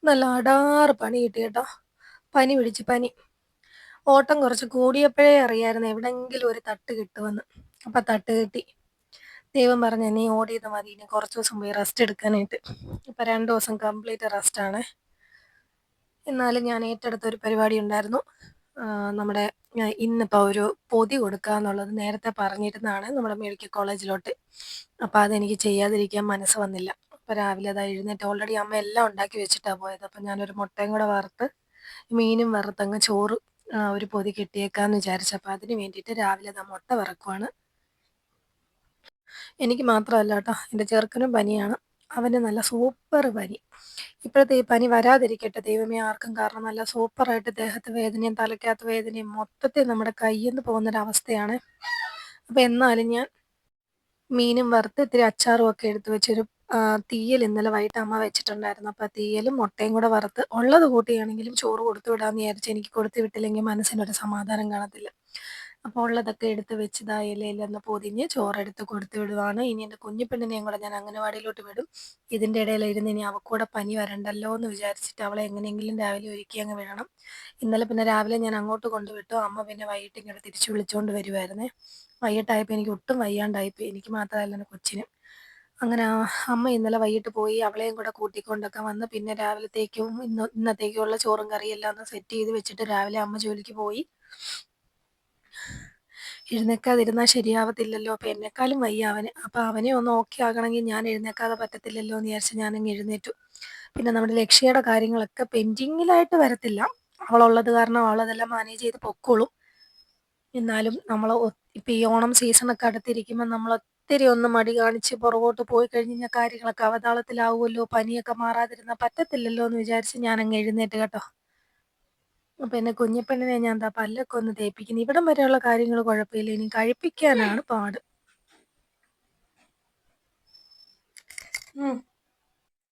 നല്ല അടാറ് പണി കിട്ടി കേട്ടോ. പനി പിടിച്ച് പനി. ഓട്ടം കുറച്ച് കൂടിയപ്പോഴേ അറിയായിരുന്നു എവിടെങ്കിലും ഒരു തട്ട് കിട്ടുമെന്ന്. അപ്പം തട്ട് കിട്ടി. ദൈവം പറഞ്ഞു നീ ഓടിയത് മതി, ഇനി കുറച്ച് ദിവസം പോയി റെസ്റ്റ് എടുക്കാനായിട്ട്. ഇപ്പം 2 ദിവസം കംപ്ലീറ്റ് റെസ്റ്റാണ്. എന്നാലും ഞാൻ ഏറ്റെടുത്ത ഒരു പരിപാടി ഉണ്ടായിരുന്നു. നമ്മുടെ ഇന്നിപ്പോൾ ഒരു പൊതി കൊടുക്കാന്നുള്ളത് നേരത്തെ പറഞ്ഞിരുന്നതാണ് നമ്മുടെ മെഡിക്കൽ കോളേജിലോട്ട്. അപ്പോൾ അതെനിക്ക് ചെയ്യാതിരിക്കാൻ മനസ്സ് വന്നില്ല. അപ്പോൾ രാവിലെ അതാ എഴുന്നേറ്റ് ഓൾറെഡി അമ്മ എല്ലാം ഉണ്ടാക്കി വെച്ചിട്ടാണ് പോയത്. അപ്പം ഞാനൊരു മുട്ടയും കൂടെ വറുത്ത് മീനും വറുത്തങ്ങ് ചോറ് ഒരു പൊതി കെട്ടിയേക്കാന്ന് വിചാരിച്ചു. അപ്പോൾ അതിന് വേണ്ടിയിട്ട് രാവിലെ അതാ മുട്ട വറക്കുവാണ്. എനിക്ക് മാത്രമല്ല കേട്ടോ, എൻ്റെ ചെറുക്കനും പനിയാണ്. അവന് നല്ല സൂപ്പർ പനി. ഇപ്പോഴത്തെ ഈ പനി വരാതിരിക്കട്ടെ ദൈവമേ ആർക്കും. കാരണം നല്ല സൂപ്പറായിട്ട് ദേഹത്ത് വേദനയും തലയ്ക്കകത്ത് വേദനയും മൊത്തത്തിൽ നമ്മുടെ കയ്യിൽ നിന്ന് പോകുന്നൊരവസ്ഥയാണ്. അപ്പോൾ എന്നാലും ഞാൻ മീനും വറുത്ത് ഇത്തിരി അച്ചാറും ഒക്കെ എടുത്ത് വെച്ചൊരു തീയൽ ഇന്നലെ വൈകിട്ട് അമ്മ വെച്ചിട്ടുണ്ടായിരുന്നു. അപ്പോൾ തീയലും മുട്ടയും കൂടെ വറുത്ത് ഉള്ളത് കൂട്ടിയാണെങ്കിലും ചോറ് കൊടുത്തു വിടാമെന്ന് വിചാരിച്ച്. എനിക്ക് കൊടുത്തു വിട്ടില്ലെങ്കിൽ മനസ്സിനൊരു സമാധാനം കാണത്തില്ല. അപ്പോൾ ഉള്ളതൊക്കെ എടുത്ത് വെച്ച് ദാ ഇലയിലൊന്ന് പൊതിഞ്ഞ് ചോറെടുത്ത് കൊടുത്തു വിടുവാണ്. ഇനി എൻ്റെ കുഞ്ഞിപ്പെണ്ണിനെയും കൂടെ ഞാൻ അംഗനവാടിയിലോട്ട് വിടും. ഇതിൻ്റെ ഇടയിലിരുന്ന് ഇനി അവൾക്കൂടെ പനി വരണ്ടല്ലോ എന്ന് വിചാരിച്ചിട്ട് അവളെ എങ്ങനെയെങ്കിലും രാവിലെ ഒരുക്കി അങ്ങ് വിടണം. ഇന്നലെ പിന്നെ രാവിലെ ഞാൻ അങ്ങോട്ട് കൊണ്ടുവിട്ടു. അമ്മ പിന്നെ വൈകിട്ട് ഇങ്ങോട്ട് തിരിച്ച് വിളിച്ചുകൊണ്ട് വരുമായിരുന്നേ. വൈകിട്ടായപ്പോൾ എനിക്ക് ഒട്ടും വയ്യാണ്ടായിപ്പോയി. എനിക്ക് മാത്രമല്ല എൻ്റെ കൊച്ചിനും. അങ്ങനെ അമ്മ ഇന്നലെ വൈകിട്ട് പോയി അവളെയും കൂടെ കൂട്ടിക്കൊണ്ടൊക്കെ വന്ന് പിന്നെ രാവിലത്തേക്കും ഇന്നത്തേക്കുമുള്ള ചോറും കറിയും എല്ലാം ഒന്ന് സെറ്റ് ചെയ്ത് വെച്ചിട്ട് രാവിലെ അമ്മ ജോലിക്ക് പോയി. എഴുന്നേൽക്കാതിരുന്നാൽ ശരിയാവത്തില്ലല്ലോ. അപ്പോൾ എന്നെക്കാളും വയ്യ അവന്. അപ്പോൾ അവനെ ഒന്ന് ഓക്കെ ആകണമെങ്കിൽ ഞാൻ എഴുന്നേൽക്കാതെ പറ്റത്തില്ലല്ലോ എന്ന് വിചാരിച്ച് ഞാനങ്ങ് എഴുന്നേറ്റു. പിന്നെ നമ്മുടെ ലക്ഷ്യയുടെ കാര്യങ്ങളൊക്കെ പെൻഡിങ്ങിലായിട്ട് വരത്തില്ല. അവളുള്ളത് കാരണം അവളതെല്ലാം മാനേജ് ചെയ്ത് പൊക്കോളും. എന്നാലും നമ്മൾ ഇപ്പം ഈ ഓണം സീസണൊക്കെ അടുത്തിരിക്കുമ്പോൾ നമ്മൾ ഒത്തിരി ഒന്ന് മടി കാണിച്ച് പുറകോട്ട് പോയി കഴിഞ്ഞ് കഴിഞ്ഞാൽ കാര്യങ്ങളൊക്കെ അവതാളത്തിലാവുമല്ലോ. പനിയൊക്കെ മാറാതിരുന്നാൽ പറ്റത്തില്ലല്ലോ എന്ന് വിചാരിച്ച് ഞാനങ്ങ് എഴുന്നേറ്റ് കേട്ടോ. അപ്പോൾ എൻ്റെ കുഞ്ഞിപ്പെണ്ണിനെ ഞാൻ എന്താ പല്ലൊക്കെ ഒന്ന് തേപ്പിക്കുന്നു. ഇവിടം വരെയുള്ള കാര്യങ്ങൾ കുഴപ്പമില്ല. ഇനി കഴിപ്പിക്കാനാണ് പാട്.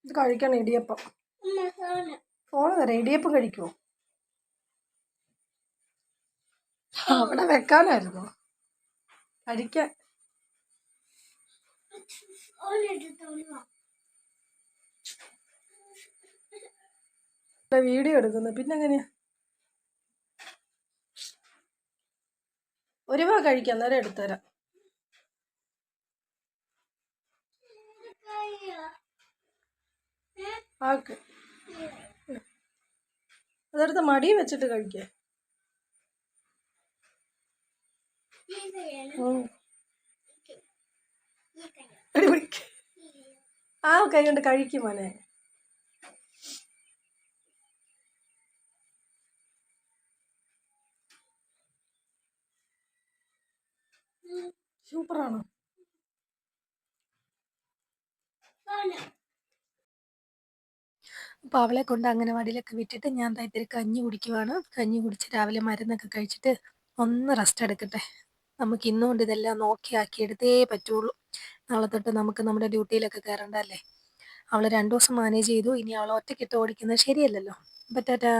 ഇത് കഴിക്കണം ഇടിയപ്പം. ഫോണ് തരാം. ഇടിയപ്പം കഴിക്കുമോ? അവിടെ വെക്കാനായിരുന്നു കഴിക്കാൻ. വീഡിയോ എടുക്കുന്നു പിന്നെ എങ്ങനെയാ? ഒരു വാ കഴിക്കാം, അന്നേരം എടുത്തുതരാം. ആക്ക് അതെടുത്ത് മടി വെച്ചിട്ട് കഴിക്കേ. ആ കൈ കൊണ്ട് കഴിക്കും മോനെ. സൂപ്പറാണോ? അപ്പോൾ അവളെ കൊണ്ട് അംഗനവാടിയിലൊക്കെ വിട്ടിട്ട് ഞാൻ ദാ ഇത്തിരി കഞ്ഞി കുടിക്കുവാണ്. കഞ്ഞി കുടിച്ച് രാവിലെ മരുന്നൊക്കെ കഴിച്ചിട്ട് ഒന്ന് റെസ്റ്റ് എടുക്കട്ടെ. നമുക്ക് ഇന്നുകൊണ്ട് ഇതെല്ലാം നോക്കി ആക്കി എടുത്തേ പറ്റുള്ളൂ. നാളെ തൊട്ട് നമുക്ക് നമ്മുടെ ഡ്യൂട്ടിയിലൊക്കെ കയറേണ്ടതല്ലേ. അവൾ 2 ദിവസം മാനേജ് ചെയ്തു. ഇനി അവളെ ഒറ്റയ്ക്കിട്ട് ഓടിക്കുന്നത് ശരിയല്ലല്ലോ. അപ്പോൾ ടാറ്റാ.